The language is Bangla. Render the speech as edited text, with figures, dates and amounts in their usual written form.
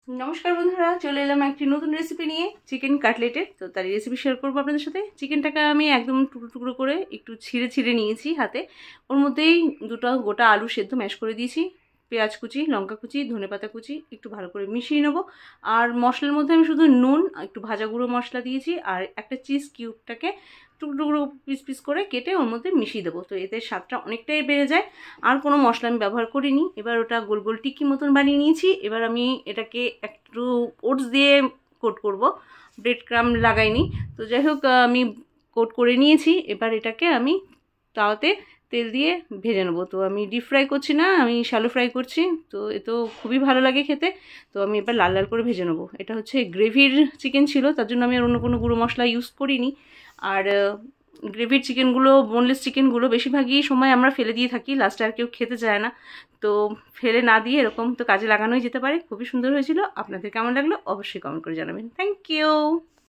নমস্কার বন্ধুরা, চলে এলাম একটি নতুন রেসিপি নিয়ে, চিকেন কাটলেটের। তো তার রেসিপি শেয়ার করবো আপনাদের সাথে। চিকেনটাকে আমি একদম টুকরো টুকরো করে একটু ছিঁড়ে ছিঁড়ে নিয়েছি হাতে। ওর মধ্যেই দুটো গোটা আলু সেদ্ধ ম্যাশ করে দিয়েছি, পেঁয়াজ কুচি, লঙ্কা কুচি, ধনেপাতা কুচি একটু ভালো করে মিশিয়ে নেবো। আর মশলার মধ্যে আমি শুধু নুন, একটু ভাজা গুঁড়ো মশলা দিয়েছি, আর একটা চিজ কিউবটাকে টুকরো টুকরো পিস পিস করে কেটে ওর মধ্যে মিশিয়ে দেবো। তো এতে স্বাদটা অনেকটাই বেড়ে যায়। আর কোনো মশলা আমি ব্যবহার করিনি। এবার ওটা গোল গোল টিক্কি মতন বানিয়ে নিয়েছি। এবার আমি এটাকে একটু ওটস দিয়ে কোট করব, ব্রেড ক্রাম লাগাইনি। তো যাই হোক, আমি কোট করে নিয়েছি। এবার এটাকে আমি তাওয়াতে তেল দিয়ে ভেজে নেবো। তো আমি ডিপ ফ্রাই করছি না, আমি শ্যালো ফ্রাই করছি। তো এ তো খুবই ভালো লাগে খেতে। তো আমি এবার লাল লাল করে ভেজে নেবো। এটা হচ্ছে গ্রেভির চিকেন ছিল, তার জন্য আমি আর অন্য কোনো গুঁড়ো মশলা ইউজ করিনি। আর গ্রেভির চিকেনগুলো, বোনলেস চিকেনগুলো বেশিরভাগই সময় আমরা ফেলে দিয়ে থাকি, লাস্টে আর কেউ খেতে চায় না। তো ফেলে না দিয়ে এরকম তো কাজে লাগানোই যেতে পারে। খুবই সুন্দর হয়েছিল। আপনাদের কেমন লাগলো অবশ্যই কমেন্ট করে জানাবেন। Thank you.